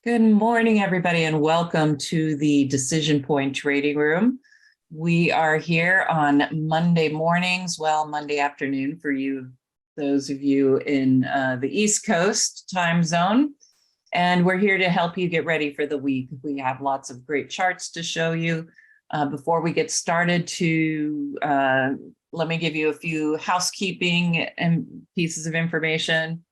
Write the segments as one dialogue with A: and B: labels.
A: Good morning, everybody, and welcome to the DecisionPoint Trading Room. We are here on Monday mornings, Monday afternoon for you, those of you in the East Coast time zone. And we're here to help you get ready for the week. We have lots of great charts to show you. Before we get started, let me give you a few housekeeping and pieces of information.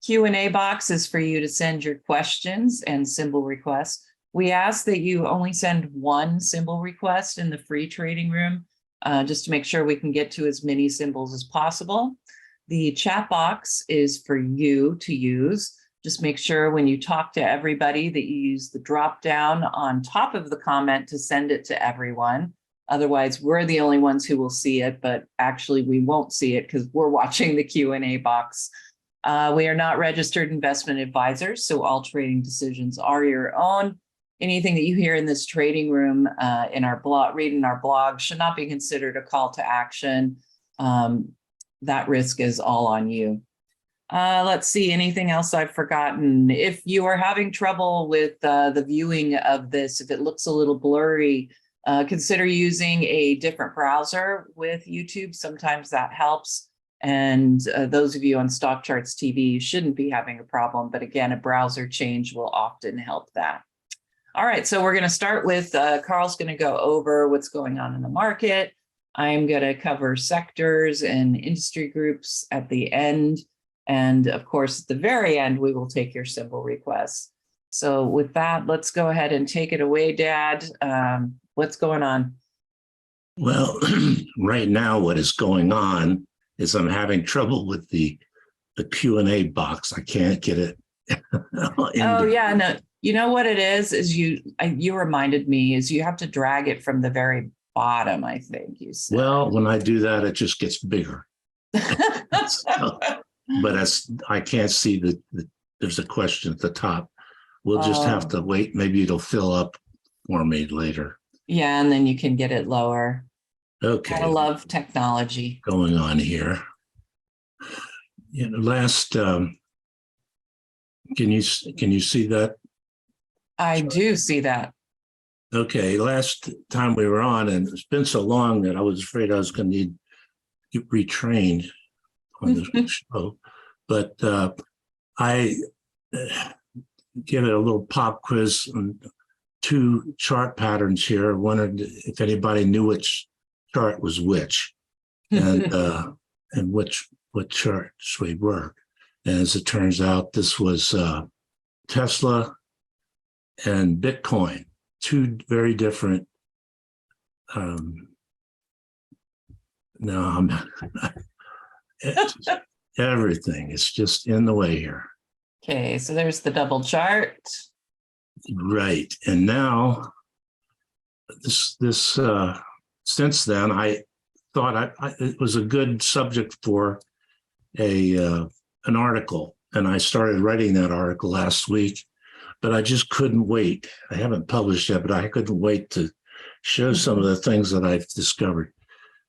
A: Q&A box is for you to send your questions and symbol requests. We ask that you only send one symbol request in the free trading room, just to make sure we can get to as many symbols as possible. The chat box is for you to use. Just make sure when you talk to everybody that you use the drop down on top of the comment to send it to everyone. Otherwise, we're the only ones who will see it, but actually we won't see it because we're watching the Q&A box. We are not registered investment advisors, so all trading decisions are your own. Anything that you hear in this trading room, in our blog, read in our blog, should not be considered a call to action. That risk is all on you. Let's see, anything else I've forgotten? If you are having trouble with the viewing of this, if it looks a little blurry, consider using a different browser with YouTube. Sometimes that helps. And those of you on StockCharts TV shouldn't be having a problem, but again, a browser change will often help that. All right, so we're going to start with, Carl's going to go over what's going on in the market. I'm going to cover sectors and industry groups at the end. And of course, at the very end, we will take your symbol requests. So with that, let's go ahead and take it away, Dad. What's going on?
B: Well, right now, what is going on is I'm having trouble with the Q&A box. I can't get it.
A: Oh yeah, no. You know what it is you reminded me is you have to drag it from the very bottom, I think you said.
B: Well, when I do that, it just gets bigger. But I can't see there's a question at the top. We'll just have to wait. Maybe it'll fill up for me later.
A: Yeah, and then you can get it lower.
B: Okay.
A: Gotta love technology.
B: Going on here. You know, last, can you see that?
A: I do see that.
B: Okay, last time we were on, and it's been so long that I was afraid I was going to need to get retrained on this show. But I give it a little pop quiz on two chart patterns here. I wondered if anybody knew which chart was which, and what charts we were. And as it turns out, this was Tesla and Bitcoin, two very different. Everything is just in the way here.
A: Okay, so there's the double chart.
B: Right, and now this. Since then, I thought it was a good subject for an article, and I started writing that article last week, but I just couldn't wait. I haven't published yet, but I couldn't wait to show some of the things that I've discovered.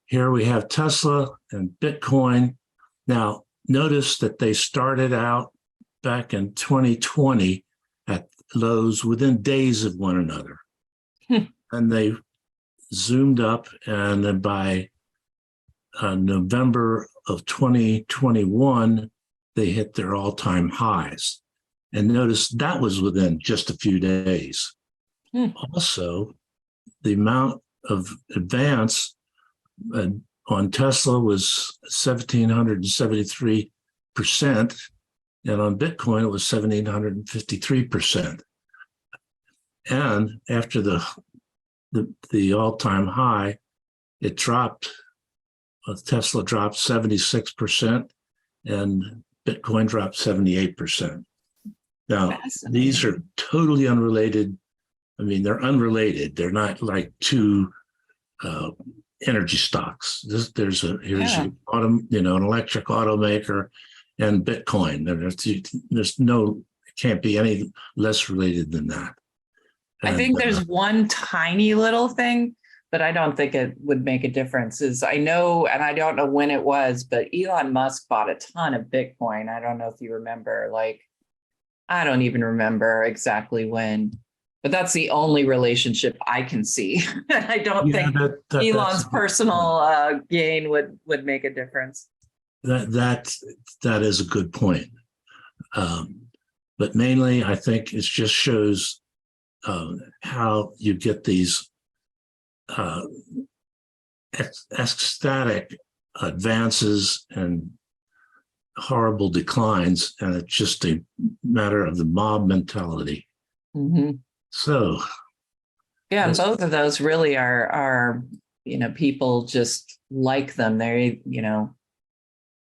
B: Here we have Tesla and Bitcoin. Now, notice that they started out back in 2020 at lows within days of one another, and they zoomed up, and then by November of 2021, they hit their all-time highs. And notice that was within just a few days. Also, the amount of advance on Tesla was 1,773%, and on Bitcoin, it was 1,753%. And after the all-time high, it dropped. Tesla dropped 76%, and Bitcoin dropped 78%. Now, these are totally unrelated. I mean, they're unrelated. They're not like two energy stocks. Here's an electric automaker, and Bitcoin. It can't be any less related than that.
A: I think there's one tiny little thing, but I don't think it would make a difference. I know, and I don't know when it was, but Elon Musk bought a ton of Bitcoin. I don't know if you remember, like I don't even remember exactly when, but that's the only relationship I can see. I don't think
B: that's
A: Elon's personal gain would make a difference.
B: that is a good point. But mainly, I think it just shows how you get these ecstatic advances and horrible declines, and it's just a matter of the mob mentality.
A: Mm-hmm.
B: So,
A: yeah, and both of those really are people just like them. They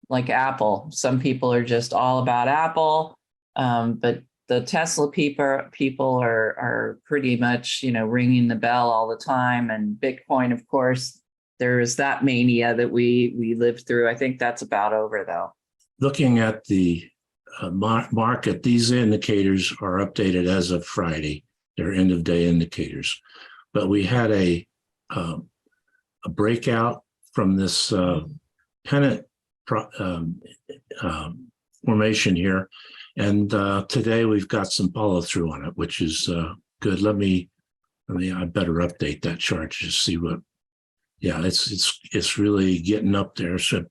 A: like Apple. Some people are just all about Apple, but the Tesla people are pretty much ringing the bell all the time. And Bitcoin, of course, there is that mania that we lived through. I think that's about over, though.
B: Looking at the market, these indicators are updated as of Friday. They're end of day indicators, but we had a breakout from this pennant formation here, and today we've got some follow through on it, which is good. I better update that chart to see what. Yeah, it's really getting up there. So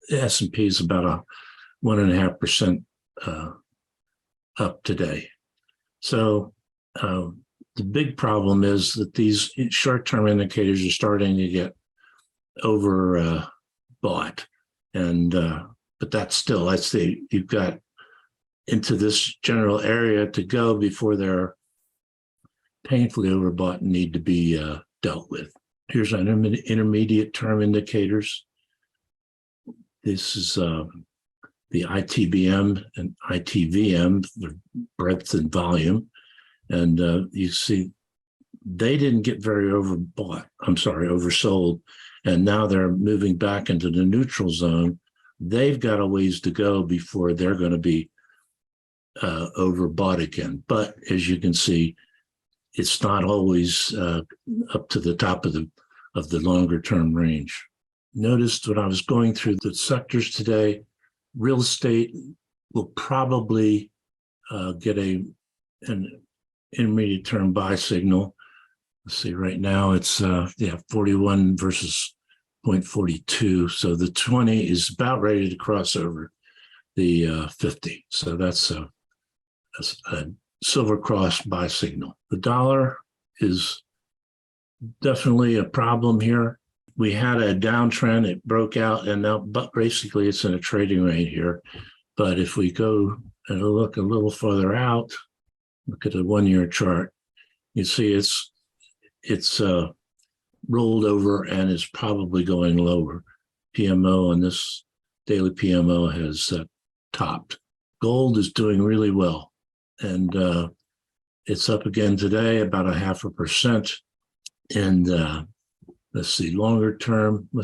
B: the S&P is about a 1.5% up today. So the big problem is that these short-term indicators are starting to get over bought, and but that's still, I'd say you've got into this general area to go before they're painfully overbought and need to be dealt with. Here's our intermediate term indicators. This is the ITBM and ITVM, the breadth and volume. And you see, they didn't get very oversold. And now they're moving back into the neutral zone. They've got a ways to go before they're going to be overbought again. But as you can see, it's not always up to the top of the longer term range. Noticed when I was going through the sectors today, real estate will probably get an intermediate term buy signal. Let's see, right now it's 41 versus 0.42. So the 20 is about ready to cross over the 50. So that's a silver cross buy signal. The dollar is definitely a problem here. We had a downtrend, it broke out, and now but basically it's in a trading range here. But if we go and look a little further out, look at the 1 year chart, you see it's rolled over and is probably going lower. PMO on this daily PMO has topped. Gold is doing really well, and it's up again today, about 0.5%. And let's see, longer term. I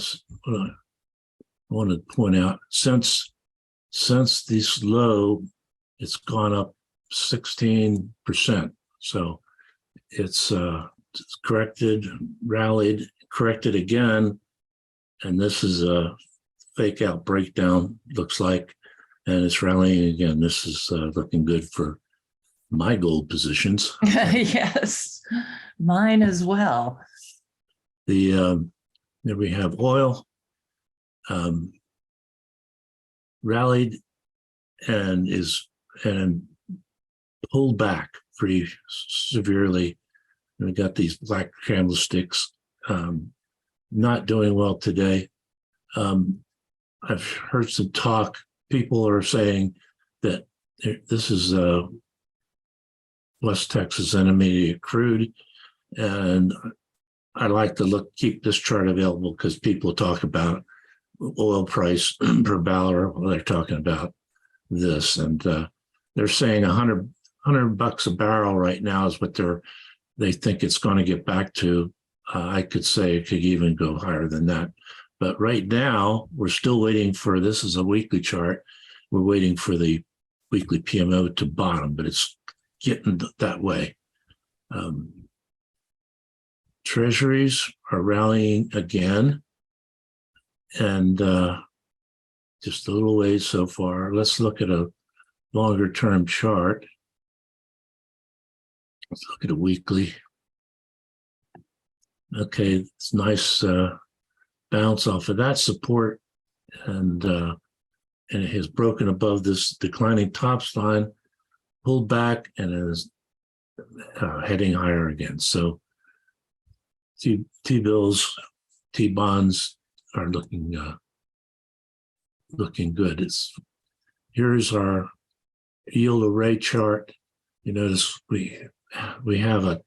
B: want to point out since this low, it's gone up 16%. So it's corrected, rallied, corrected again, and this is a fake out breakdown, looks like, and it's rallying again. This is looking good for my gold positions.
A: Yes, mine as well.
B: There we have oil, rallied and pulled back pretty severely. And we got these black candlesticks, not doing well today. I've heard some talk. People are saying that this is West Texas Intermediate crude, and I like to keep this chart available because people talk about oil price per barrel. They're talking about this, and they're saying $100 a barrel right now is what they think it's going to get back to. I could say it could even go higher than that, but right now we're still waiting for. This is a weekly chart. We're waiting for the weekly PMO to bottom, but it's getting that way. Treasuries are rallying again, and just a little ways so far. Let's look at a longer term chart. Let's look at a weekly. Okay, it's nice bounce off of that support, and it has broken above this declining tops line, pulled back, and is heading higher again. So T-bills, T-bonds are looking good. Here's our yield array chart. You notice we have a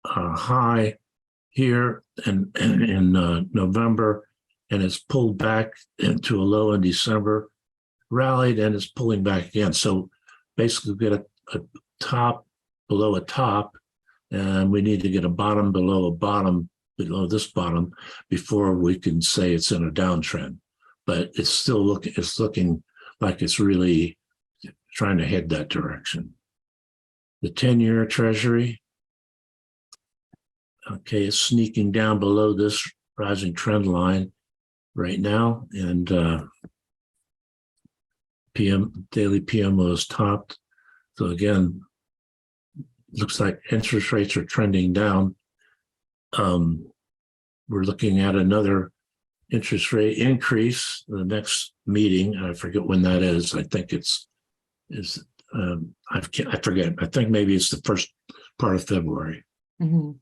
B: high here in November, and it's pulled back into a low in December, rallied, and it's pulling back again. So basically we get a top below a top, and we need to get a bottom below a bottom below this bottom before we can say it's in a downtrend. But it's still looking like it's really trying to head that direction. The 10-year Treasury, okay, it's sneaking down below this rising trend line right now, and daily PMO is topped. So again, looks like interest rates are trending down. We're looking at another interest rate increase. The next meeting, I forget when that is. I think I forget. I think maybe it's the first part of February.
A: Mm-hmm.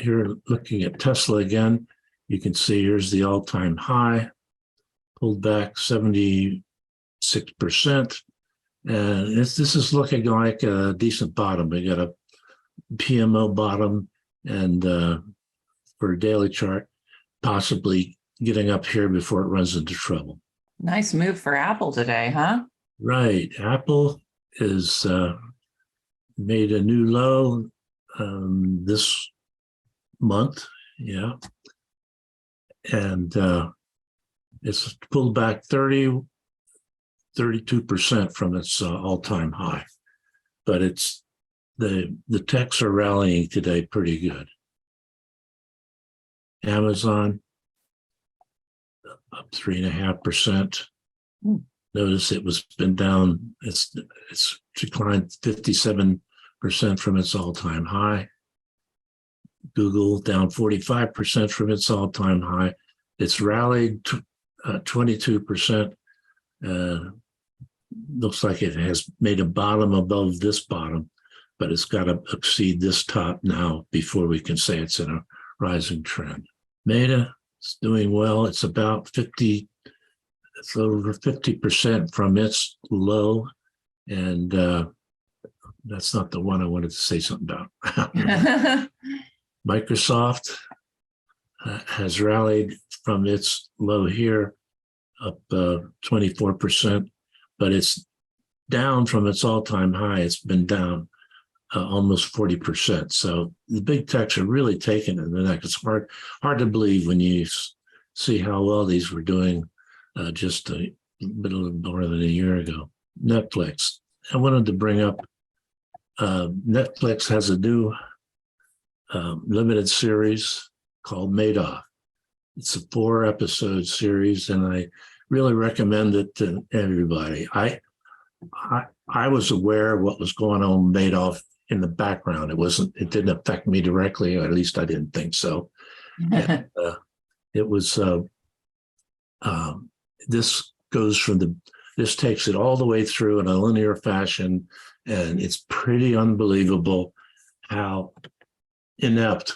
B: Here, looking at Tesla again, you can see here's the all-time high, pulled back 76%. And this is looking like a decent bottom. We got a PMO bottom, and for a daily chart, possibly getting up here before it runs into trouble.
A: Nice move for Apple today, huh?
B: Right. Apple is made a new low this month. Yeah. And it's pulled back 32% from its all-time high. But it's the techs are rallying today pretty good. Amazon up 3.5%. Notice it was been down. It's declined 57% from its all-time high. Google down 45% from its all-time high. It's rallied 22%. Looks like it has made a bottom above this bottom, but it's got to exceed this top now before we can say it's in a rising trend. Meta is doing well. It's about 50. It's over 50% from its low, and that's not the one I wanted to say something about. Microsoft has rallied from its low here up 24%, but it's down from its all-time high. It's been down almost 40%. So the big techs are really taking it in the neck. It's hard to believe when you see how well these were doing just a little more than a year ago. Netflix. I wanted to bring up Netflix has a new limited series called Madoff. It's a 4-episode series, and I really recommend it to everybody. I was aware of what was going on with Madoff in the background. It didn't affect me directly, or at least I didn't think so. And, it was this takes it all the way through in a linear fashion, and it's pretty unbelievable how inept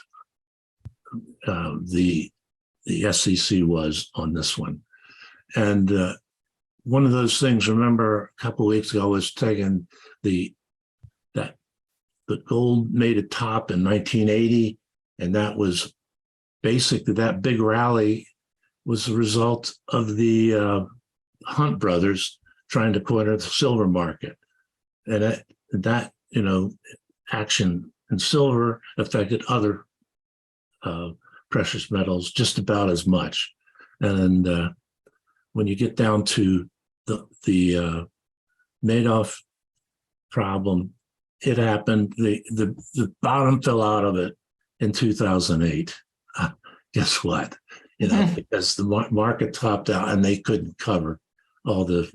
B: the SEC was on this one. And one of those things, remember a couple of weeks ago, was taking the gold made a top in 1980, and that was basically that big rally was the result of the Hunt brothers trying to corner the silver market. And that action in silver affected other precious metals just about as much. And when you get down to the Madoff problem, it happened. The bottom fell out of it in 2008. Guess what? Because the market topped out and they couldn't cover all the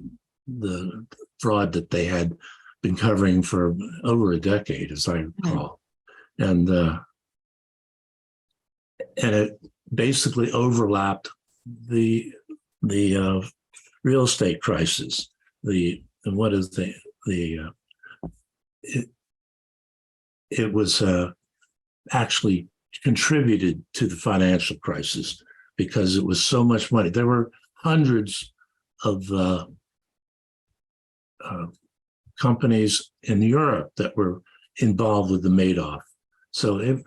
B: fraud that they had been covering for over a decade, as I recall. and it basically overlapped the real estate crisis. It was actually contributed to the financial crisis because it was so much money. There were hundreds of companies in Europe that were involved with the Madoff. So it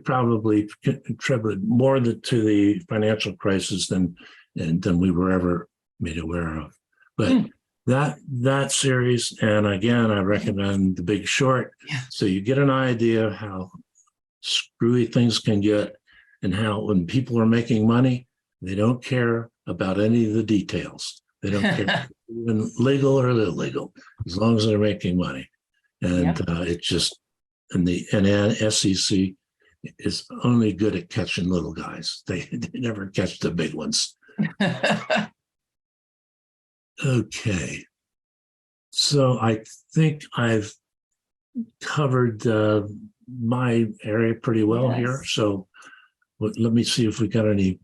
B: probably contributed more to the financial crisis than we were ever made aware of. But that series, and again, I recommend The Big Short.
A: Yeah.
B: So you get an idea of how screwy things can get, and how when people are making money, they don't care about any of the details. They don't care even legal or illegal, as long as they're making money. And it just, and the SEC is only good at catching little guys. They never catch the big ones. Okay. So I think I've covered my area pretty well here. So let me see if we got any.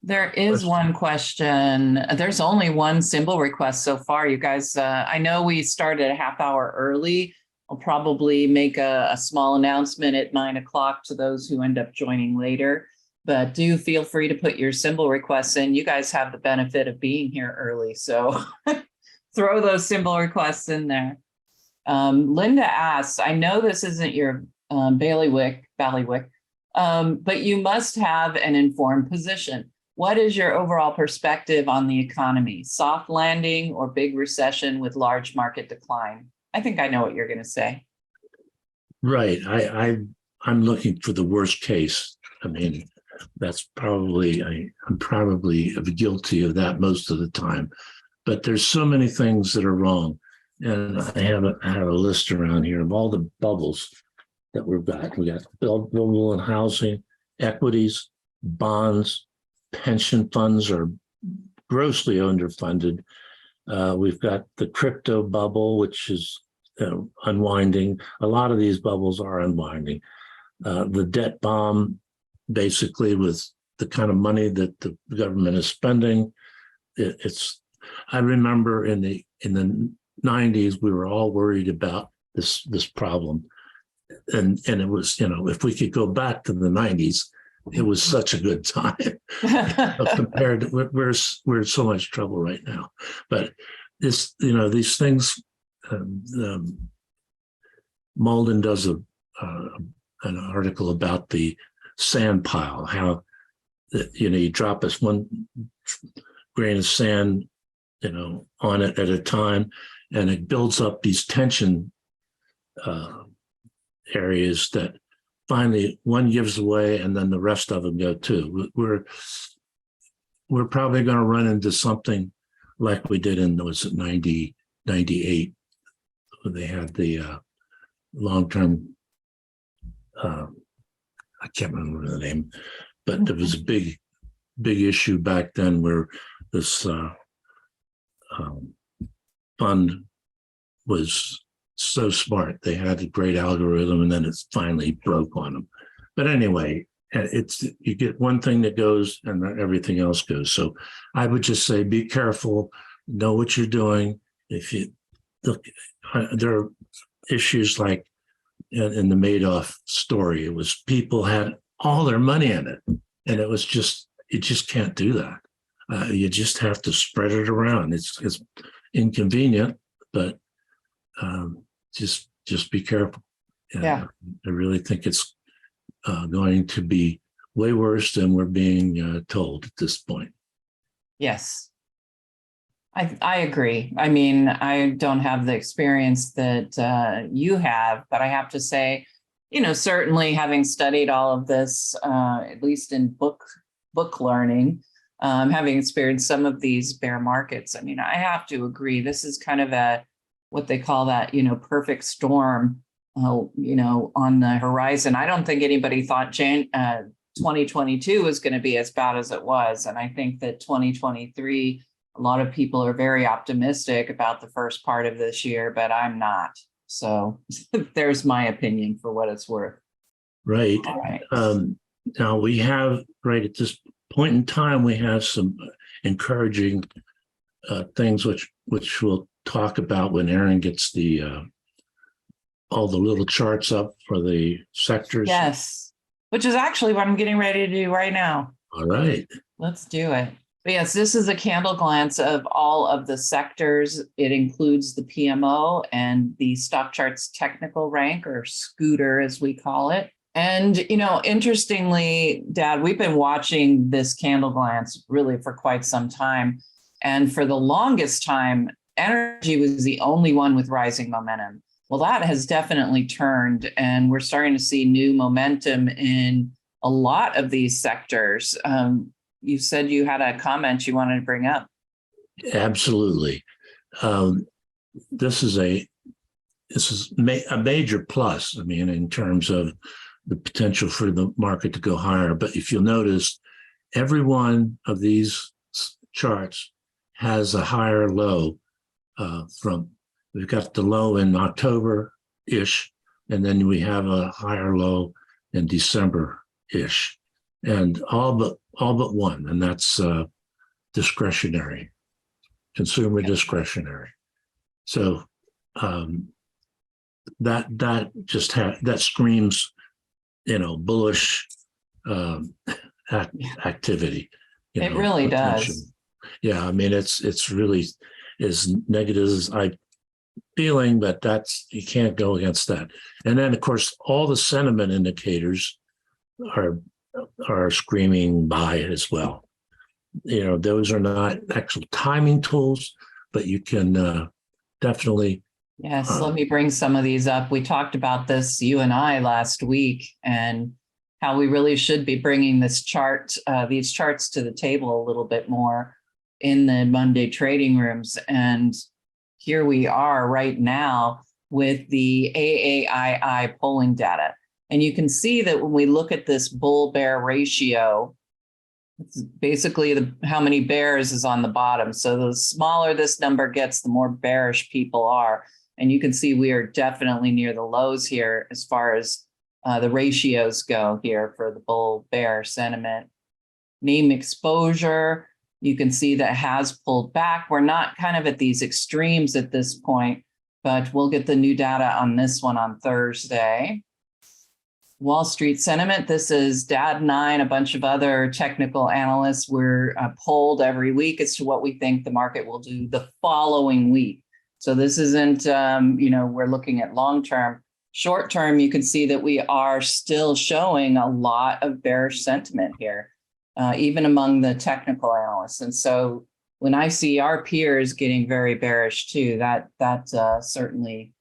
A: There is one question. There's only one symbol request so far, you guys. I know we started a half hour early. I'll probably make a small announcement at 9 o'clock to those who end up joining later. But do feel free to put your symbol requests in. You guys have the benefit of being here early, so throw those symbol requests in there. Linda asks, I know this isn't your bailiwick, but you must have an informed position. What is your overall perspective on the economy? Soft landing or big recession with large market decline? I think I know what you're going to say.
B: Right. I'm looking for the worst case. I mean, that's probably, I'm probably guilty of that most of the time. But there's so many things that are wrong. And I have a list around here of all the bubbles that we've got. We got buildable and housing, equities, bonds, pension funds are grossly underfunded. We've got the crypto bubble, which is unwinding. A lot of these bubbles are unwinding. The debt bomb, basically, with the kind of money that the government is spending, I remember in the 90s, we were all worried about this problem, and it was, if we could go back to the 90s, it was such a good time compared to we're in so much trouble right now. But this, these things, Malden does an article about the sand pile, how you drop this one grain of sand, on it at a time, and it builds up these tension areas that finally one gives away, and then the rest of them go too. We're probably going to run into something like we did in 98, when they had the long-term. I can't remember the name, but there was a big issue back then where this fund was so smart. They had a great algorithm, and then it finally broke on them. But anyway, you get one thing that goes and everything else goes. So I would just say, be careful, know what you're doing. If you look, there are issues like in the Madoff story, it was people had all their money in it, and it was you just can't do that. You just have to spread it around. It's inconvenient, but just be careful.
A: Yeah.
B: I really think it's going to be way worse than we're being told at this point.
A: Yes. I agree. I mean, I don't have the experience that you have, but I have to say, certainly having studied all of this, at least in book learning, having experienced some of these bear markets, I mean, I have to agree. This is kind of what they call that, perfect storm, on the horizon. I don't think anybody thought 2022 was going to be as bad as it was. And I think that 2023, a lot of people are very optimistic about the first part of this year, but I'm not. So there's my opinion for what it's worth.
B: Right.
A: All right.
B: Now we have, right at this point in time, we have some encouraging things which we'll talk about when Erin gets the all the little charts up for the sectors.
A: Yes, which is actually what I'm getting ready to do right now.
B: All right.
A: Let's do it. But yes, this is a candle glance of all of the sectors. It includes the PMO and the StockCharts technical rank, or scooter as we call it. And, interestingly, Dad, we've been watching this candle glance really for quite some time. And for the longest time, energy was the only one with rising momentum. Well, that has definitely turned, and we're starting to see new momentum in a lot of these sectors. You said you had a comment you wanted to bring up.
B: Absolutely. This is a major plus. I mean, in terms of the potential for the market to go higher. But if you'll notice, every one of these charts has a higher low we've got the low in October-ish, and then we have a higher low in December-ish, and all but one, and that's discretionary, consumer discretionary. So that just that screams, bullish activity.
A: It really
B: potential.
A: does.
B: Yeah, I mean it's really as negative as I feeling, but you can't go against that. And then of course all the sentiment indicators are screaming buy as well. Those are not actual timing tools, but you can definitely.
A: Yes, let me bring some of these up. We talked about this, you and I, last week, and how we really should be bringing these charts to the table a little bit more in the Monday trading rooms. And here we are right now with the AAII polling data. And you can see that when we look at this bull-bear ratio, it's basically how many bears is on the bottom. So the smaller this number gets, the more bearish people are. And you can see we are definitely near the lows here as far as the ratios go here for the bull-bear sentiment. Name exposure, you can see that has pulled back. We're not kind of at these extremes at this point, but we'll get the new data on this one on Thursday. Wall Street sentiment, this is Dad and I and a bunch of other technical analysts. We're polled every week as to what we think the market will do the following week. So this isn't, we're looking at long-term. Short-term, you can see that we are still showing a lot of bearish sentiment here, even among the technical analysts. And so when I see our peers getting very bearish too, that certainly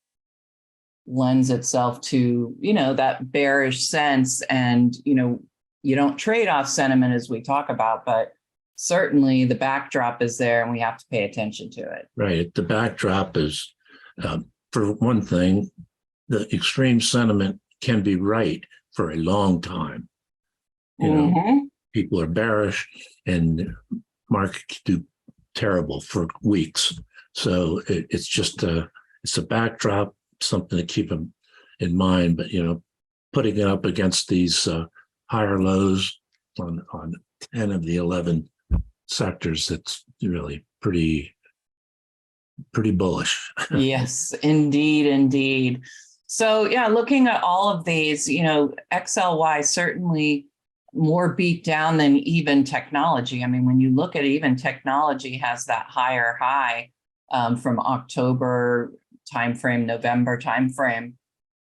A: lends itself to, that bearish sense. And, you don't trade off sentiment as we talk about, but certainly the backdrop is there and we have to pay attention to it.
B: Right. The backdrop is, for one thing, the extreme sentiment can be right for a long time. People are bearish and market can do terrible for weeks. So it's just it's a backdrop, something to keep in mind. But putting it up against these higher lows on 10 of the 11 sectors, that's really pretty bullish.
A: Yes, indeed. So yeah, looking at all of these, XLY certainly more beat down than even technology. I mean, when you look at even technology has that higher high from October timeframe, November timeframe,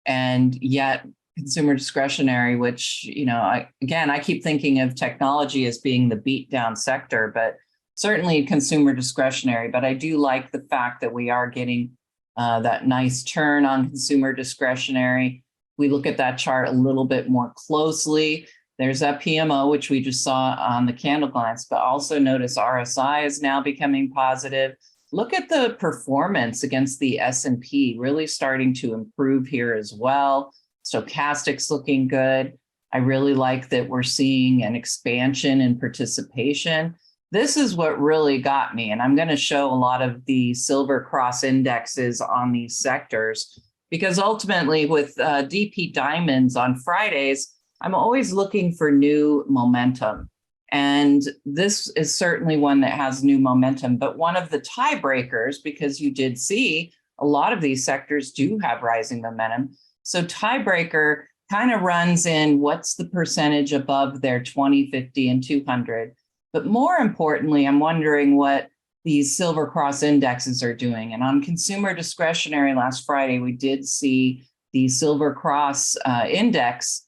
A: and yet consumer discretionary, which, I keep thinking of technology as being the beat down sector, but certainly consumer discretionary. But I do like the fact that we are getting that nice turn on consumer discretionary. We look at that chart a little bit more closely. There's that PMO, which we just saw on the candle glance, but also notice RSI is now becoming positive. Look at the performance against the S&P, really starting to improve here as well. Stochastic's looking good. I really like that we're seeing an expansion in participation. This is what really got me, and I'm going to show a lot of the silver cross indexes on these sectors. because ultimately with DP Diamonds on Fridays, I'm always looking for new momentum. And this is certainly one that has new momentum, but one of the tiebreakers, because you did see a lot of these sectors do have rising momentum. So tiebreaker kind of runs in what's the percentage above their 20, 50, and 200. But more importantly, I'm wondering what these Silver Cross indexes are doing. And on consumer discretionary last Friday, we did see the Silver Cross index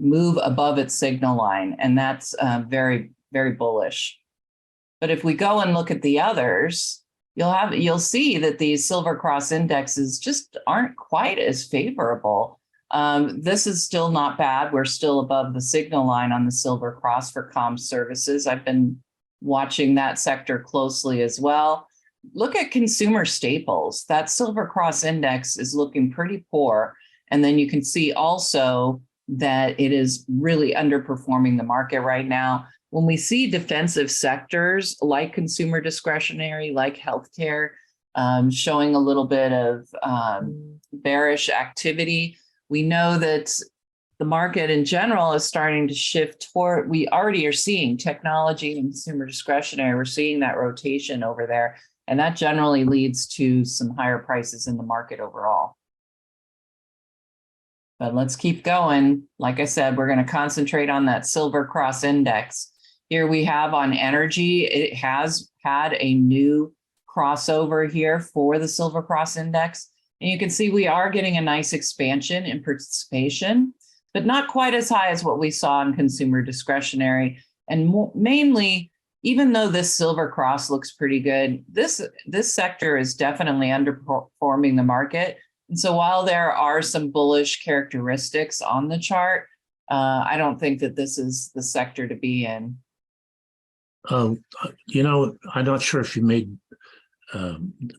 A: move above its signal line. And that's very, very bullish. But if we go and look at the others, you'll see that these Silver Cross indexes just aren't quite as favorable. This is still not bad. We're still above the signal line on the Silver Cross for comm services. I've been watching that sector closely as well. Look at consumer staples. That Silver Cross index is looking pretty poor. And then you can see also that it is really underperforming the market right now. When we see defensive sectors like consumer discretionary, like healthcare, showing a little bit of bearish activity, we know that the market in general is starting to shift toward, we already are seeing technology and consumer discretionary. We're seeing that rotation over there, and that generally leads to some higher prices in the market overall. But let's keep going. Like I said, we're going to concentrate on that Silver Cross index. Here we have on energy, it has had a new crossover here for the Silver Cross index. And you can see we are getting a nice expansion in participation, but not quite as high as what we saw in consumer discretionary. And mainly, even though this Silver Cross looks pretty good, this sector is definitely underperforming the market. And so while there are some bullish characteristics on the chart, I don't think that this is the sector to be in.
B: You know, I'm not sure if you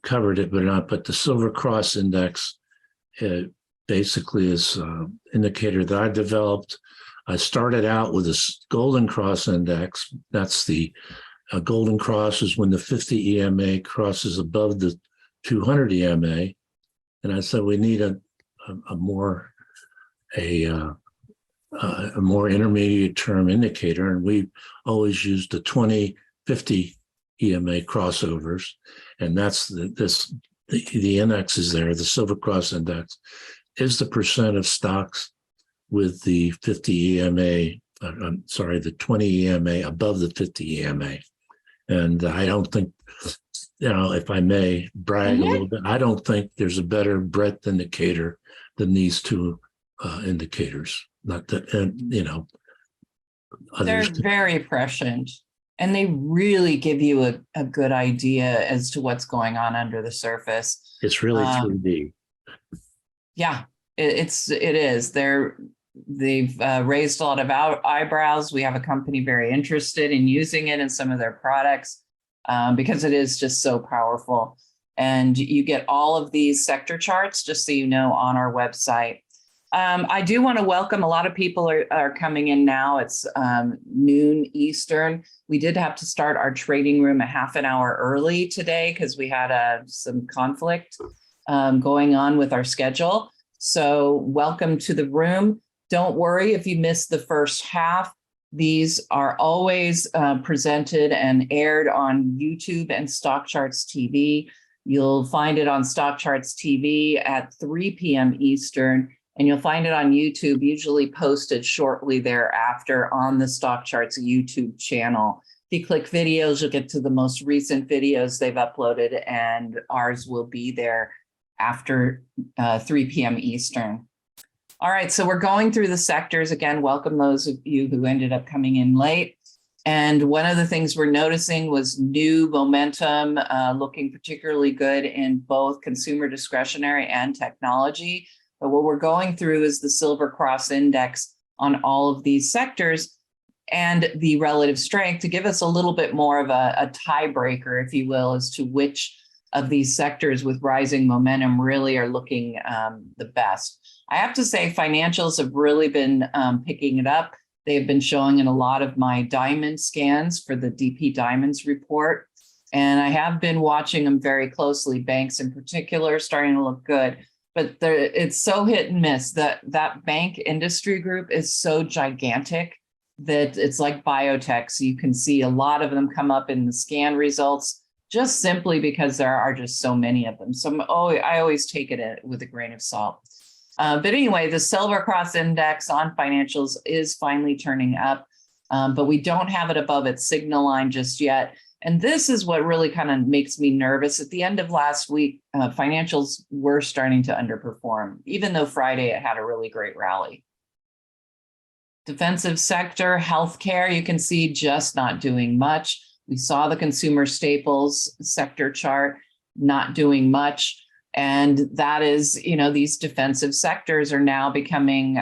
B: covered it or not, but the Silver Cross index basically is an indicator that I developed. I started out with a Golden Cross index. That's the Golden Cross is when the 50 EMA crosses above the 200 EMA. And I said, we need a more intermediate term indicator. And we always used the 20, 50 EMA crossovers. And that's the index is there. The Silver Cross index is the percent of stocks with the 50 EMA, the 20 EMA above the 50 EMA. And I don't think, you know, if I may brag a little bit, I don't think there's a better breadth indicator than these two indicators. Not that, and you know,
A: they're very prescient, and they really give you a good idea as to what's going on under the surface.
B: It's really 3D.
A: Yeah, it is. They've raised a lot of eyebrows. We have a company very interested in using it in some of their products because it is just so powerful. And you get all of these sector charts, just so you know, on our website. I do want to welcome, a lot of people are coming in now. It's noon Eastern. We did have to start our trading room a half an hour early today because we had some conflict going on with our schedule. So welcome to the room. Don't worry if you missed the first half. These are always presented and aired on YouTube and StockCharts TV. You'll find it on StockCharts TV at 3 p.m. Eastern. And you'll find it on YouTube, usually posted shortly thereafter on the StockCharts YouTube channel. If you click videos, you'll get to the most recent videos they've uploaded, and ours will be there after 3 p.m. Eastern. All right, so we're going through the sectors. Again, welcome those of you who ended up coming in late. And one of the things we're noticing was new momentum, looking particularly good in both consumer discretionary and technology. But what we're going through is the Silver Cross index on all of these sectors and the relative strength to give us a little bit more of a tiebreaker, if you will, as to which of these sectors with rising momentum really are looking the best. I have to say financials have really been picking it up. They've been showing in a lot of my diamond scans for the DP Diamonds report. And I have been watching them very closely, banks in particular, starting to look good. but it's so hit and miss. That bank industry group is so gigantic that it's like biotech. So you can see a lot of them come up in the scan results just simply because there are just so many of them. So I always take it with a grain of salt. But anyway, the Silver Cross Index on financials is finally turning up, but we don't have it above its signal line just yet. And this is what really kind of makes me nervous. At the end of last week, financials were starting to underperform, even though Friday it had a really great rally. Defensive sector, healthcare, you can see just not doing much. We saw the consumer staples sector chart not doing much. And that is, these defensive sectors are now becoming,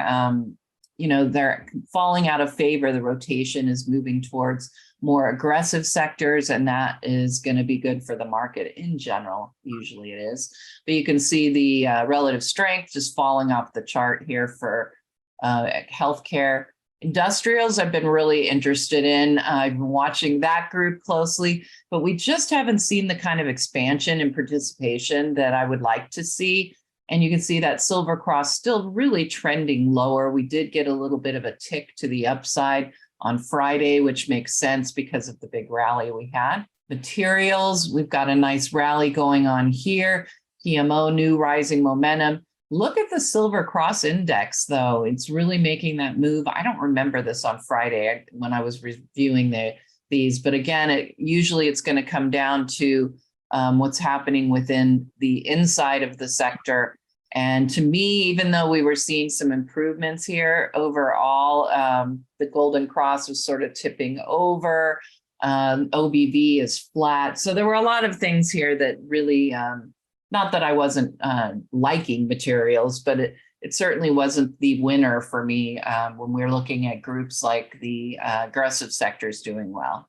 A: they're falling out of favor. The rotation is moving towards more aggressive sectors, and that is going to be good for the market in general. Usually it is. But you can see the relative strength just falling off the chart here for healthcare. Industrials I've been really interested in. I've been watching that group closely, but we just haven't seen the kind of expansion and participation that I would like to see. And you can see that Silver Cross still really trending lower. We did get a little bit of a tick to the upside on Friday, which makes sense because of the big rally we had. Materials, we've got a nice rally going on here. PMO, new rising momentum. Look at the Silver Cross Index, though. It's really making that move. I don't remember this on Friday when I was reviewing these, but again, usually it's going to come down to what's happening within the inside of the sector. And to me, even though we were seeing some improvements here overall, the Golden Cross was sort of tipping over. OBV is flat. So there were a lot of things here that really, not that I wasn't liking materials, but it certainly wasn't the winner for me when we're looking at groups like the aggressive sectors doing well.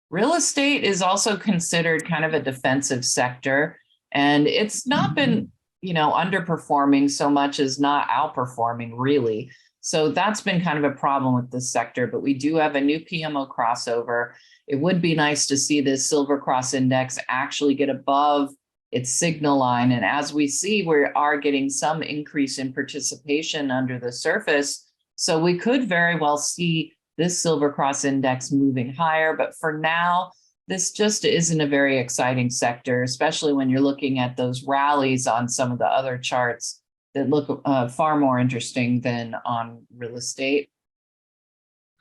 A: Real estate is also considered kind of a defensive sector, and it's not been underperforming so much as not outperforming really. So that's been kind of a problem with this sector, but we do have a new PMO crossover. It would be nice to see this Silver Cross Index actually get above its signal line. And as we see, we are getting some increase in participation under the surface. So we could very well see this Silver Cross Index moving higher. But for now, this just isn't a very exciting sector, especially when you're looking at those rallies on some of the other charts that look far more interesting than on real estate.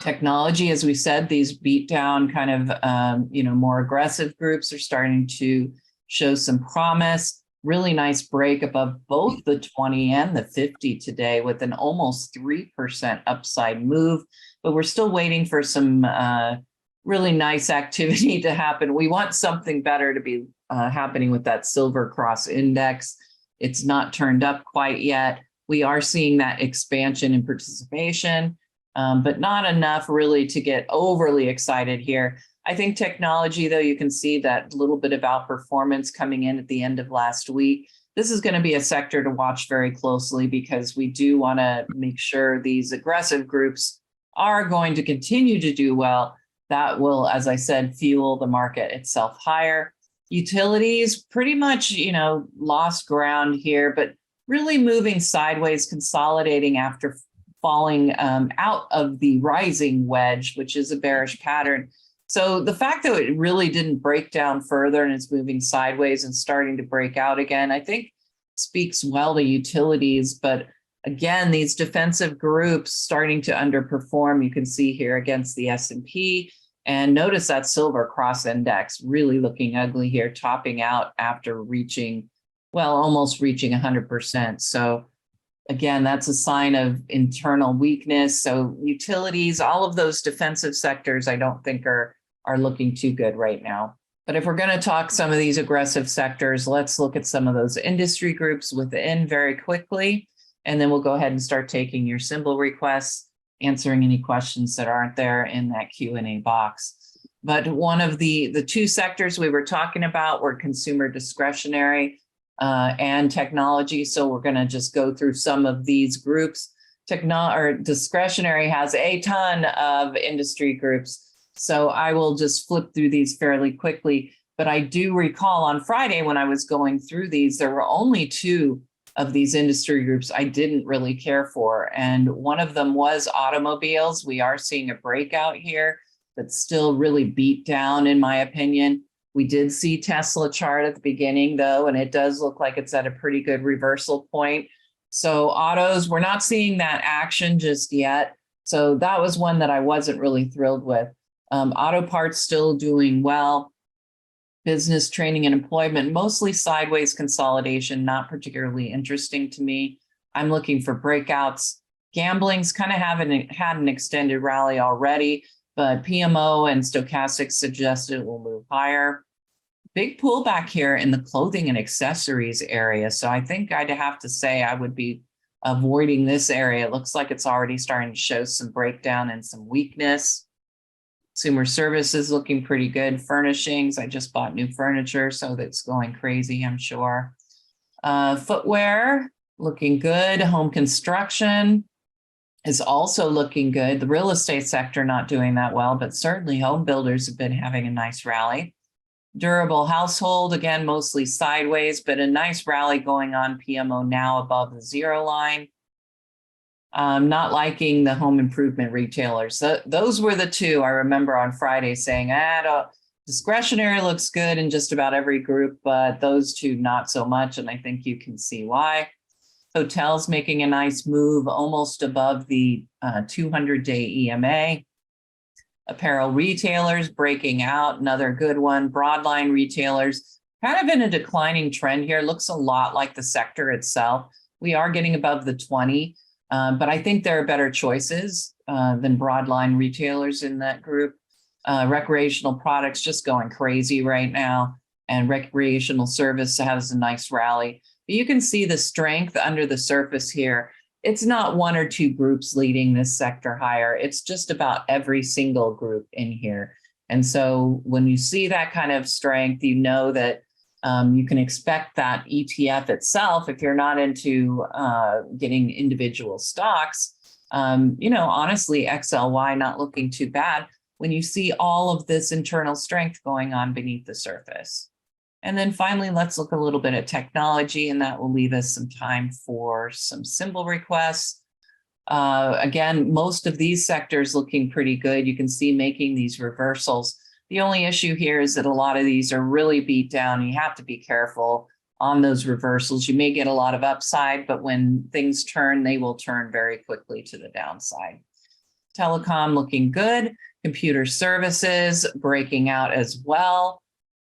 A: Technology, as we said, these beat down kind of, more aggressive groups are starting to show some promise. Really nice break above both the 20 and the 50 today with an almost 3% upside move, but we're still waiting for some really nice activity to happen. We want something better to be happening with that Silver Cross Index. It's not turned up quite yet. We are seeing that expansion in participation, but not enough really to get overly excited here. I think technology, though, you can see that little bit of outperformance coming in at the end of last week. This is going to be a sector to watch very closely because we do want to make sure these aggressive groups are going to continue to do well. That will, as I said, fuel the market itself higher. Utilities pretty much, lost ground here, but really moving sideways, consolidating after falling out of the rising wedge, which is a bearish pattern. So the fact that it really didn't break down further and it's moving sideways and starting to break out again, I think speaks well to utilities. But again, these defensive groups starting to underperform. You can see here against the S&P. And notice that Silver Cross Index really looking ugly here, topping out after reaching, almost reaching 100%. So again, that's a sign of internal weakness. So utilities, all of those defensive sectors, I don't think are looking too good right now. But if we're going to talk some of these aggressive sectors, let's look at some of those industry groups within very quickly. And then we'll go ahead and start taking your symbol requests, answering any questions that aren't there in that Q&A box. But one of the two sectors we were talking about were consumer discretionary and technology. So we're going to just go through some of these groups. Discretionary has a ton of industry groups. So I will just flip through these fairly quickly. But I do recall on Friday when I was going through these, there were only two of these industry groups I didn't really care for. And one of them was automobiles. We are seeing a breakout here, but still really beat down, in my opinion. We did see Tesla chart at the beginning, though, and it does look like it's at a pretty good reversal point. So autos, we're not seeing that action just yet. So that was one that I wasn't really thrilled with. Auto parts still doing well. Business, training, and employment, mostly sideways consolidation, not particularly interesting to me. I'm looking for breakouts. Gambling's kind of had an extended rally already, but PMO and stochastics suggested it will move higher. Big pullback here in the clothing and accessories area. So I think I'd have to say I would be avoiding this area. It looks like it's already starting to show some breakdown and some weakness. Consumer services looking pretty good. Furnishings, I just bought new furniture, so that's going crazy, I'm sure. Footwear, looking good. Home construction is also looking good. The real estate sector not doing that well, but certainly home builders have been having a nice rally. Durable household, again, mostly sideways, but a nice rally going on. PMO now above the zero line. Not liking the home improvement retailers. Those were the two I remember on Friday saying, discretionary looks good in just about every group, but those two not so much. And I think you can see why. Hotels making a nice move almost above the 200-day EMA. Apparel retailers breaking out, another good one. Broadline retailers kind of in a declining trend here. Looks a lot like the sector itself. We are getting above the 20. But I think there are better choices than broadline retailers in that group. Recreational products just going crazy right now, and recreational service has a nice rally. But you can see the strength under the surface here. It's not one or two groups leading this sector higher. It's just about every single group in here. And so when you see that kind of strength, you know that you can expect that ETF itself, if you're not into getting individual stocks, honestly, XLY not looking too bad when you see all of this internal strength going on beneath the surface. And then finally, let's look a little bit at technology, and that will leave us some time for some symbol requests. Again, most of these sectors looking pretty good. You can see making these reversals. The only issue here is that a lot of these are really beat down. You have to be careful on those reversals. You may get a lot of upside, but when things turn, they will turn very quickly to the downside. Telecom looking good. Computer services breaking out as well.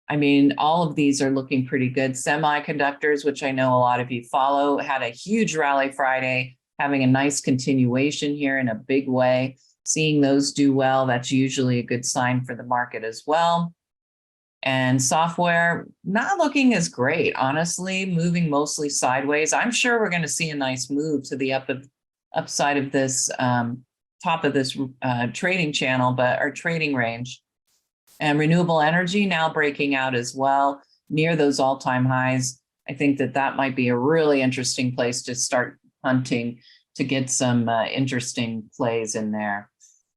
A: I mean, all of these are looking pretty good. Semiconductors, which I know a lot of you follow, had a huge rally Friday, having a nice continuation here in a big way. Seeing those do well, that's usually a good sign for the market as well. And software, not looking as great, honestly, moving mostly sideways. I'm sure we're going to see a nice move to the upside of this top of this trading channel, but our trading range. And renewable energy now breaking out as well, near those all-time highs. I think that might be a really interesting place to start hunting to get some interesting plays in there.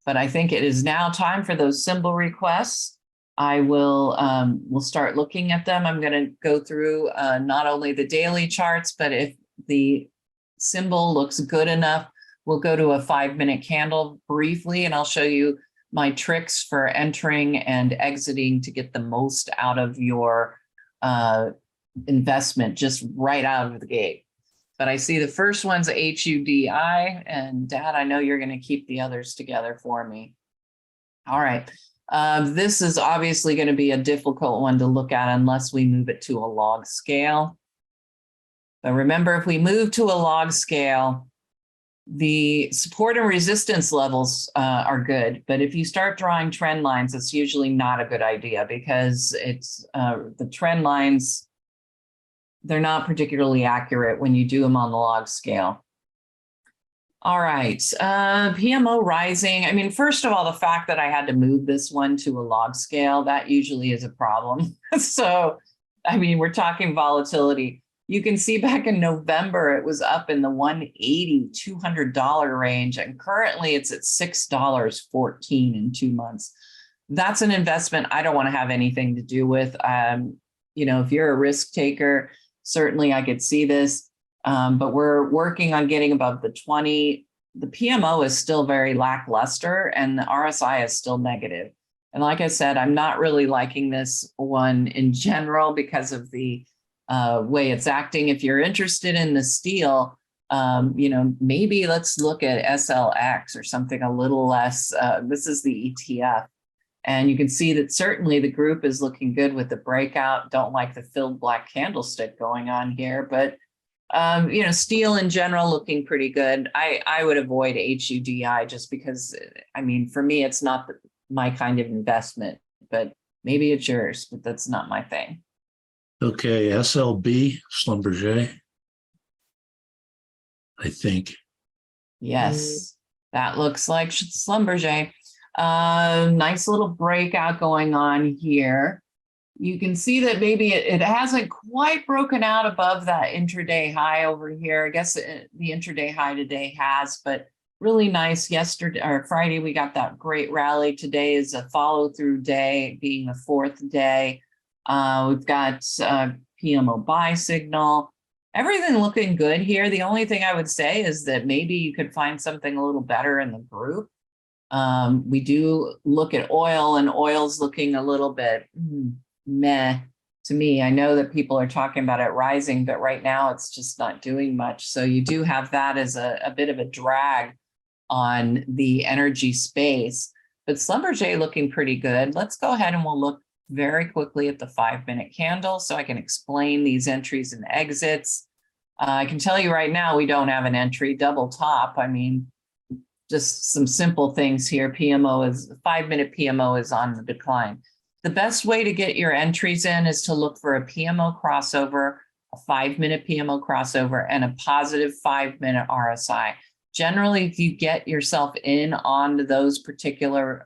A: But I think it is now time for those symbol requests. I will we'll start looking at them. I'm going to go through not only the daily charts, but if the symbol looks good enough, we'll go to a 5-minute candle briefly, and I'll show you my tricks for entering and exiting to get the most out of your investment just right out of the gate. But I see the first one's HUDI, and Dad, I know you're going to keep the others together for me. All right. This is obviously going to be a difficult one to look at unless we move it to a log scale. But remember, if we move to a log scale, the support and resistance levels are good. But if you start drawing trend lines, it's usually not a good idea because it's the trend lines, they're not particularly accurate when you do them on the log scale. All right, PMO rising. I mean, first of all, the fact that I had to move this one to a log scale, that usually is a problem. So, I mean, we're talking volatility. You can see back in November, it was up in the $180, $200 range, and currently it's at $6.14 in 2 months. That's an investment I don't want to have anything to do with. If you're a risk taker, certainly I could see this. but we're working on getting above the 20. The PMO is still very lackluster and the RSI is still negative. And like I said, I'm not really liking this one in general because of the way it's acting. If you're interested in the steel, maybe let's look at SLX or something a little less. This is the ETF. And you can see that certainly the group is looking good with the breakout. Don't like the filled black candlestick going on here, but steel in general looking pretty good. I would avoid HUDI just because, for me, it's not my kind of investment, but maybe it's yours, but that's not my thing.
B: Okay, SLB, Schlumberger, I think.
A: Yes, that looks like Schlumberger. Nice little breakout going on here. You can see that maybe it hasn't quite broken out above that intraday high over here. I guess the intraday high today has, but really nice. Yesterday or Friday, we got that great rally. Today is a follow through day, being the fourth day. We've got PMO buy signal. Everything looking good here. The only thing I would say is that maybe you could find something a little better in the group. We do look at oil, and oil's looking a little bit meh to me. I know that people are talking about it rising, but right now it's just not doing much. So you do have that as a bit of a drag on the energy space. But Schlumberger looking pretty good. Let's go ahead and we'll look very quickly at the 5-minute candle so I can explain these entries and exits. I can tell you right now, we don't have an entry double top. Just some simple things here. 5-minute PMO is on the decline. The best way to get your entries in is to look for a PMO crossover, a 5-minute PMO crossover, and a positive 5-minute RSI. Generally, if you get yourself in on those particular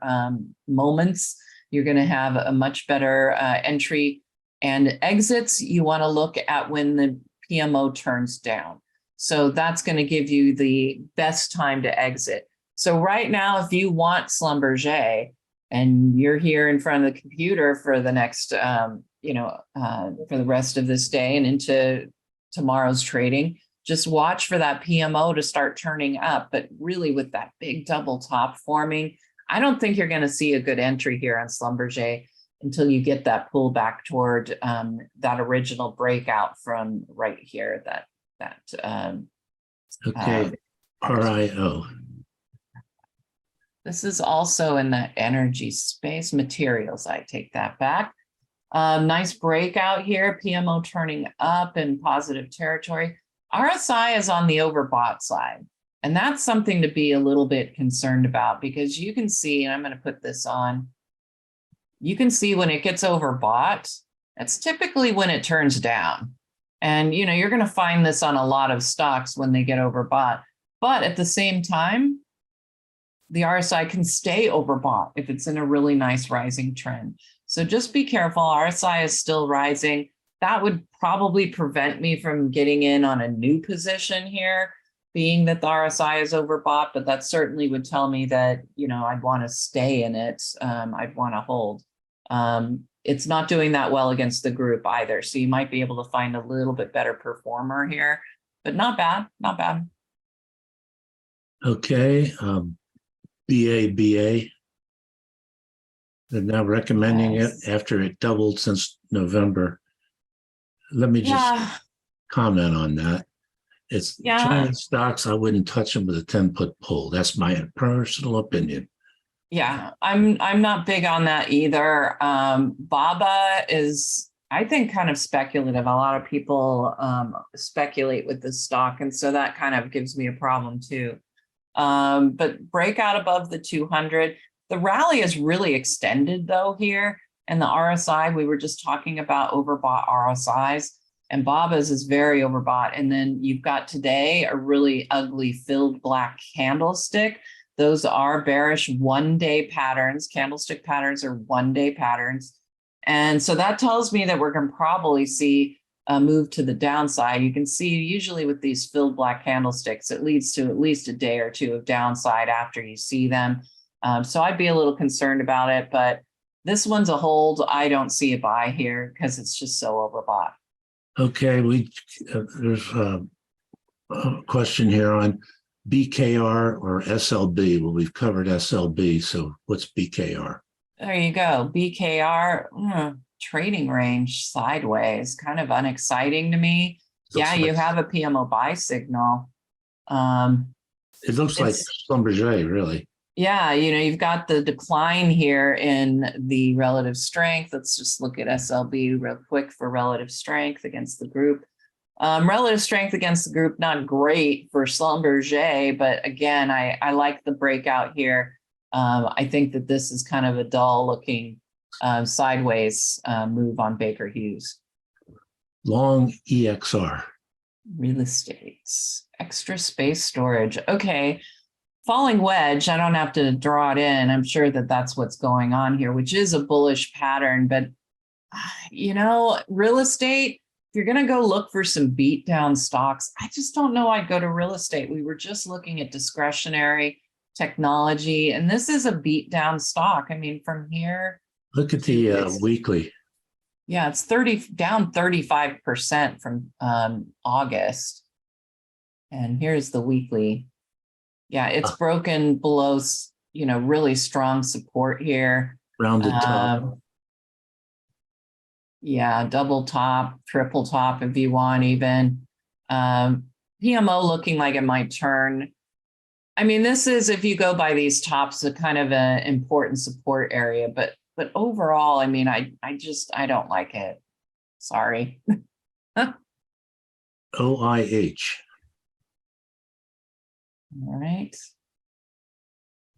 A: moments, you're going to have a much better entry. And exits, you want to look at when the PMO turns down. So that's going to give you the best time to exit. So right now, if you want Schlumberger and you're here in front of the computer for the next, for the rest of this day and into tomorrow's trading, just watch for that PMO to start turning up. But really with that big double top forming, I don't think you're going to see a good entry here on Schlumberger until you get that pullback toward that original breakout from right here,
B: Okay, RIO.
A: This is also in the energy space. Materials, I take that back. Nice breakout here, PMO turning up in positive territory. RSI is on the overbought side. And that's something to be a little bit concerned about because you can see, and I'm going to put this on, you can see when it gets overbought, that's typically when it turns down. And, you're going to find this on a lot of stocks when they get overbought. But at the same time, the RSI can stay overbought if it's in a really nice rising trend. So just be careful. RSI is still rising. That would probably prevent me from getting in on a new position here, being that the RSI is overbought, but that certainly would tell me that, I'd want to stay in it. I'd want to hold. It's not doing that well against the group either. So you might be able to find a little bit better performer here, but not bad, not bad.
B: Okay. BABA. They're now recommending it after it doubled since November. Let me just comment on that. It's China stocks. I wouldn't touch them with a 10-foot pole. That's my personal opinion.
A: Yeah, I'm not big on that either. BABA is, I think, kind of speculative. A lot of people speculate with this stock, and so that kind of gives me a problem too. But breakout above the 200. The rally is really extended though here, and the RSI, we were just talking about overbought RSIs, and BABA's is very overbought. And then you've got today a really ugly filled black candlestick. Those are bearish one-day patterns. Candlestick patterns are one-day patterns. And so that tells me that we're going to probably see a move to the downside. You can see usually with these filled black candlesticks, it leads to at least a day or two of downside after you see them. So I'd be a little concerned about it, but this one's a hold. I don't see a buy here because it's just so overbought.
B: Okay, there's question here on BKR or SLB. Well, we've covered SLB, so what's BKR?
A: There you go. BKR, trading range sideways, kind of unexciting to me. Yeah, you have a PMO buy signal.
B: It looks like Schlumberger, really.
A: Yeah, you've got the decline here in the relative strength. Let's just look at SLB real quick for relative strength against the group. Relative strength against the group, not great for Schlumberger, but again, I like the breakout here. I think that this is kind of a dull looking sideways move on Baker Hughes.
B: Long EXR.
A: Real estate, extra space storage. Okay. Falling wedge, I don't have to draw it in. I'm sure that that's what's going on here, which is a bullish pattern. But, real estate, if you're going to go look for some beat down stocks, I just don't know I'd go to real estate. We were just looking at discretionary technology, and this is a beat down stock. I mean, from here.
B: Look at the weekly.
A: Yeah, it's down 35% from August. And here's the weekly. Yeah, it's broken below, really strong support here.
B: Rounded top.
A: Yeah, double top, triple top if you want even. PMO looking like it might turn. I mean, this is, if you go by these tops, a kind of an important support area, but overall, I mean, I don't like it. Sorry.
B: OIH.
A: All right.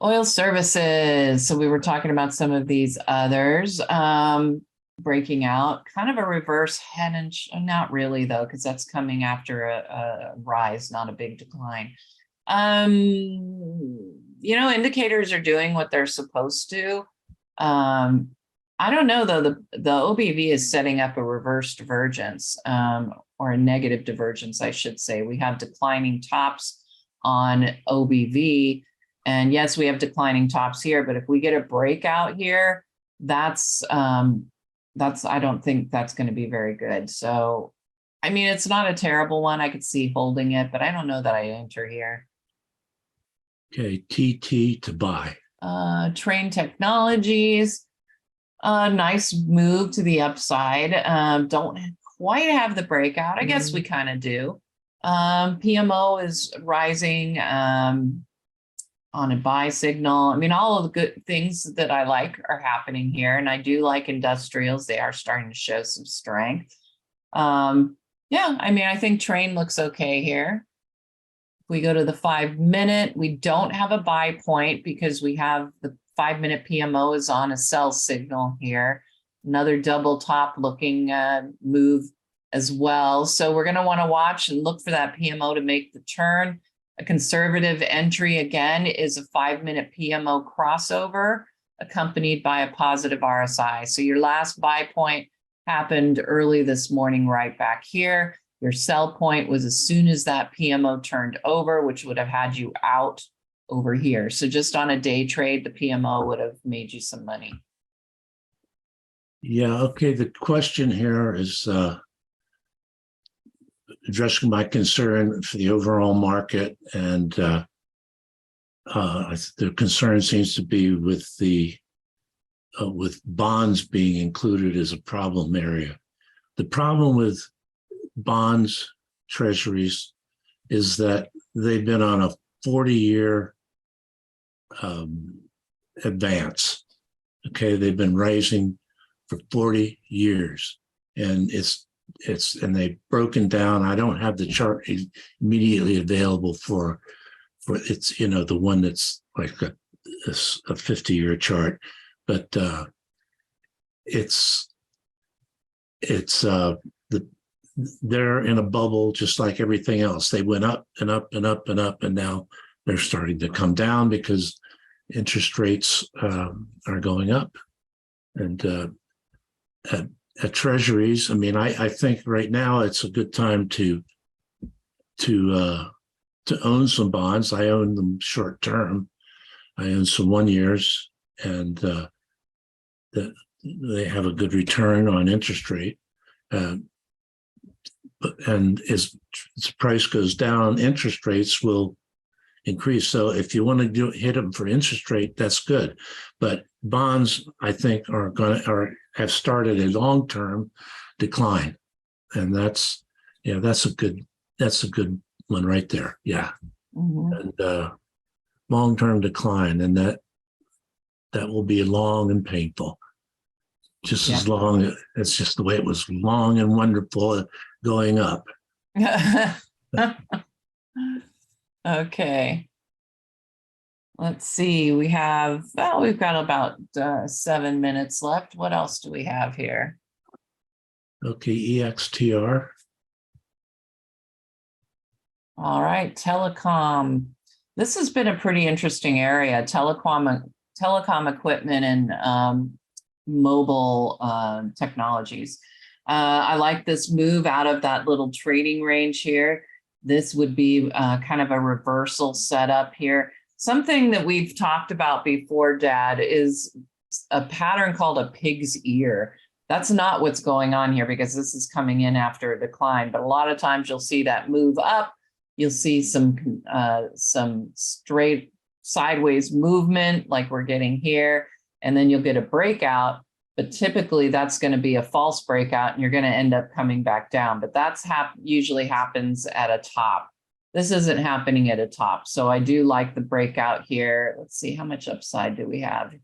A: Oil services. So we were talking about some of these others breaking out, kind of a reverse head and not really though, because that's coming after a rise, not a big decline. Indicators are doing what they're supposed to. I don't know though, the OBV is setting up a reverse divergence or a negative divergence, I should say. We have declining tops on OBV, and yes, we have declining tops here, but if we get a breakout here, that's I don't think that's going to be very good. So I mean, it's not a terrible one. I could see holding it, but I don't know that I enter here.
B: Okay, TT to buy.
A: Train Technologies, nice move to the upside. Don't quite have the breakout. I guess we kind of do. PMO is rising on a buy signal. I mean, all of the good things that I like are happening here, and I do like industrials. They are starting to show some strength. Yeah, I mean, I think train looks okay here. If we go to the 5-minute, we don't have a buy point because we have the 5-minute PMO is on a sell signal here. Another double top looking move as well. So we're going to want to watch and look for that PMO to make the turn. A conservative entry again is a 5-minute PMO crossover accompanied by a positive RSI. So your last buy point happened early this morning right back here. Your sell point was as soon as that PMO turned over, which would have had you out over here. So just on a day trade, the PMO would have made you some money.
B: Yeah, okay. The question here is addressing my concern for the overall market, and the concern seems to be with with bonds being included as a problem area. The problem with bonds, treasuries, is that they've been on a 40-year advance. Okay, they've been rising for 40 years, and and they've broken down. I don't have the chart immediately available for it's the one that's like a 50-year chart, but they're in a bubble just like everything else. They went up and up and up and up, and now they're starting to come down because interest rates are going up. And at treasuries, I mean, I think right now it's a good time to own some bonds. I own them short term. I own some 1 years, and they have a good return on interest rate. and as price goes down, interest rates will increase. So if you want to hit them for interest rate, that's good. But bonds, I think, have started a long-term decline, and that's a good one right there. Yeah, and long-term decline, and that will be long and painful. Just as long, it's just the way it was long and wonderful going up.
A: Okay. Let's see. We've got about 7 minutes left. What else do we have here?
B: Okay, EXTR.
A: All right, telecom. This has been a pretty interesting area. Telecom equipment and mobile technologies. I like this move out of that little trading range here. This would be kind of a reversal setup here. Something that we've talked about before, Dad, is a pattern called a pig's ear. That's not what's going on here because this is coming in after a decline. But a lot of times you'll see that move up. You'll see some straight sideways movement like we're getting here, and then you'll get a breakout. But typically that's going to be a false breakout and you're going to end up coming back down. But that's usually happens at a top. This isn't happening at a top. So I do like the breakout here. Let's see, how much upside do we have?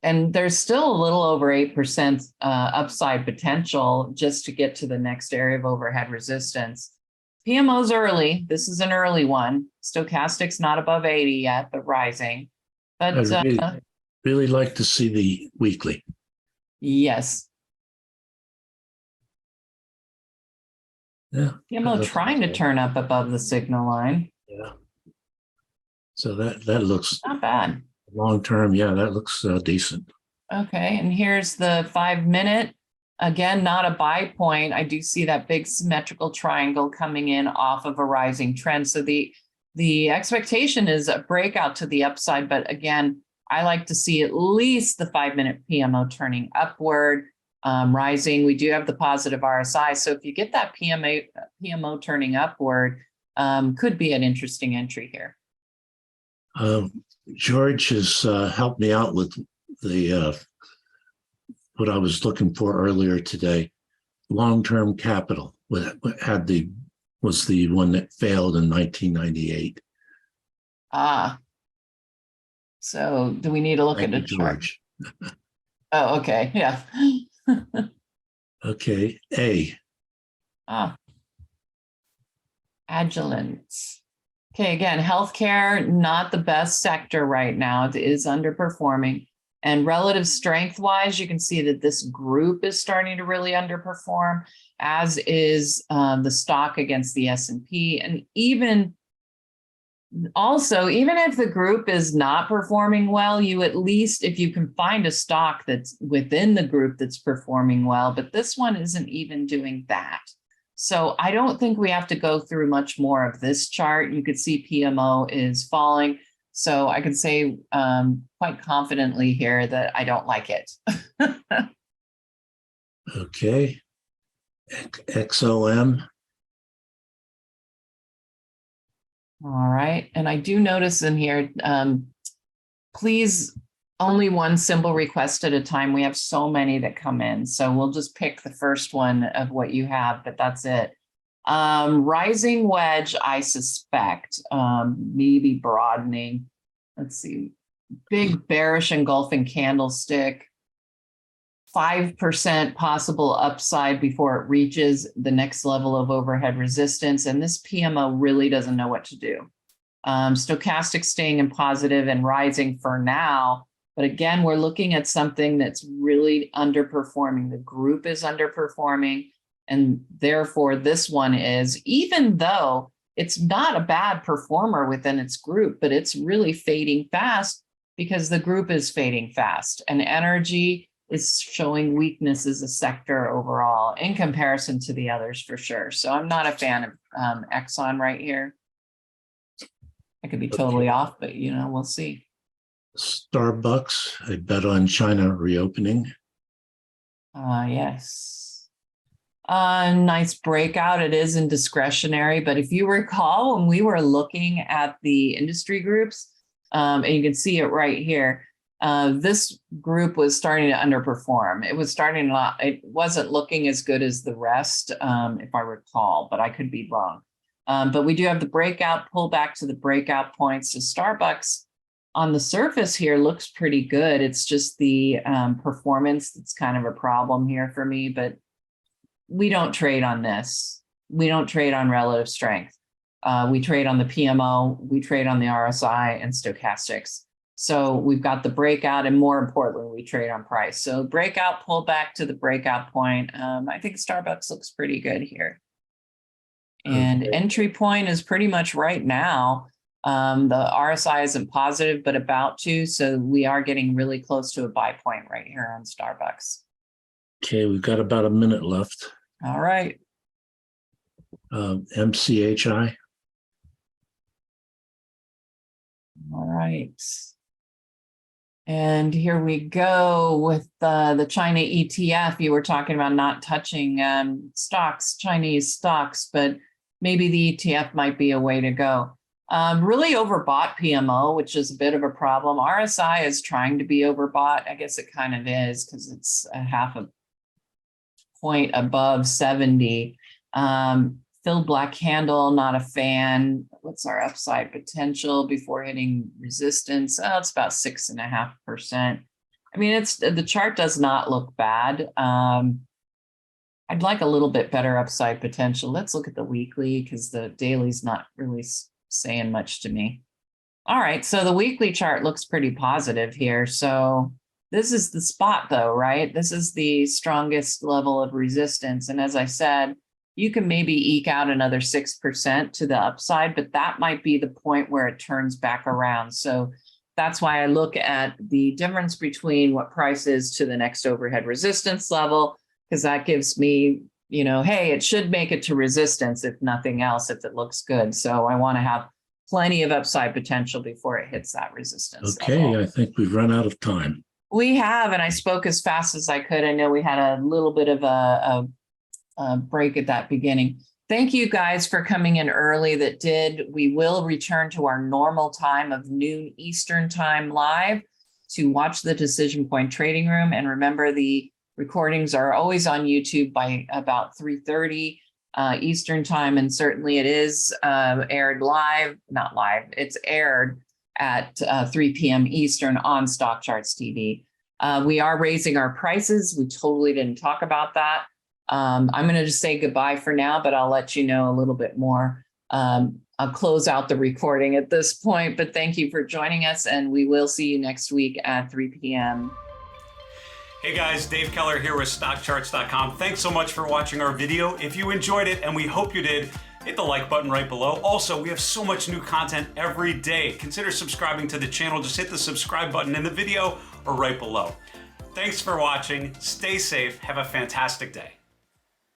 A: And there's still a little over 8% upside potential just to get to the next area of overhead resistance. PMO's early. This is an early one. Stochastic's not above 80 yet, but rising. But
B: I'd really like to see the weekly.
A: Yes.
B: Yeah.
A: PMO trying to turn up above the signal line.
B: Yeah. So that looks
A: not bad.
B: Long term, yeah, that looks decent.
A: Okay, and here's the 5 minute. Again, not a buy point. I do see that big symmetrical triangle coming in off of a rising trend. So the expectation is a breakout to the upside, but again, I like to see at least the 5 minute PMO turning upward, rising. We do have the positive RSI. So if you get that PMO turning upward, could be an interesting entry here.
B: George has helped me out with the what I was looking for earlier today. Long-term capital was the one that failed in 1998.
A: So do we need to look at a chart?
B: George.
A: Oh, okay, yeah.
B: Okay, A.
A: Agilent. Okay, again, healthcare, not the best sector right now. It is underperforming. And relative strength-wise, you can see that this group is starting to really underperform, as is the stock against the S&P. And even if the group is not performing well, you at least, if you can find a stock that's within the group that's performing well, but this one isn't even doing that. So I don't think we have to go through much more of this chart. You could see PMO is falling. So I can say quite confidently here that I don't like it.
B: Okay. XOM.
A: All right. And I do notice in here, please only one symbol request at a time. We have so many that come in. So we'll just pick the first one of what you have, but that's it. Rising wedge, I suspect, maybe broadening. Let's see, big bearish engulfing candlestick, 5% possible upside before it reaches the next level of overhead resistance. And this PMO really doesn't know what to do. Stochastic staying in positive and rising for now. But again, we're looking at something that's really underperforming. The group is underperforming. And therefore, this one is, even though it's not a bad performer within its group, but it's really fading fast because the group is fading fast. And energy is showing weakness as a sector overall in comparison to the others for sure. So I'm not a fan of Exxon right here. I could be totally off, but we'll see.
B: Starbucks, I bet on China reopening.
A: Yes. Nice breakout. It is in discretionary, but if you recall, when we were looking at the industry groups, and you can see it right here, this group was starting to underperform. It wasn't looking as good as the rest, if I recall, but I could be wrong. But we do have the breakout, pull back to the breakout points. So Starbucks on the surface here looks pretty good. It's just the performance that's kind of a problem here for me, but we don't trade on this. We don't trade on relative strength. We trade on the PMO, we trade on the RSI and stochastics. So we've got the breakout, and more importantly, we trade on price. So breakout, pull back to the breakout point. I think Starbucks looks pretty good here. And entry point is pretty much right now. The RSI isn't positive, but about to. So we are getting really close to a buy point right here on Starbucks.
B: Okay, we've got about a minute left.
A: All right.
B: MCHI.
A: All right. And here we go with the China ETF. You were talking about not touching Chinese stocks, but maybe the ETF might be a way to go. Really overbought PMO, which is a bit of a problem. RSI is trying to be overbought. I guess it kind of is because it's a half a point above 70. Filled black candle, not a fan. What's our upside potential before hitting resistance? Oh, it's about 6.5%. I mean, the chart does not look bad. I'd like a little bit better upside potential. Let's look at the weekly because the daily's not really saying much to me. All right, so the weekly chart looks pretty positive here. So this is the spot though, right? This is the strongest level of resistance. And as I said, you can maybe eke out another 6% to the upside, but that might be the point where it turns back around. So that's why I look at the difference between what price is to the next overhead resistance level, because that gives me, you know, hey, it should make it to resistance, if nothing else, if it looks good. So I want to have plenty of upside potential before it hits that resistance level.
B: I think we've run out of time.
A: We have, and I spoke as fast as I could. I know we had a little bit of a break at that beginning. Thank you guys for coming in early. We will return to our normal time of noon Eastern time live to watch the Decision Point Trading Room. And remember, the recordings are always on YouTube by about 3:30 Eastern time. And certainly it is aired live, not live, it's aired at 3 p.m. Eastern on StockCharts TV. We are raising our prices. We totally didn't talk about that. I'm going to just say goodbye for now, but I'll let you know a little bit more. I'll close out the recording at this point, but thank you for joining us, and we will see you next week at 3 p.m.
C: Hey guys, Dave Keller here with StockCharts.com. Thanks so much for watching our video. If you enjoyed it, and we hope you did, hit the like button right below. Also, we have so much new content every day. Consider subscribing to the channel. Just hit the subscribe button in the video or right below. Thanks for watching. Stay safe. Have a fantastic day.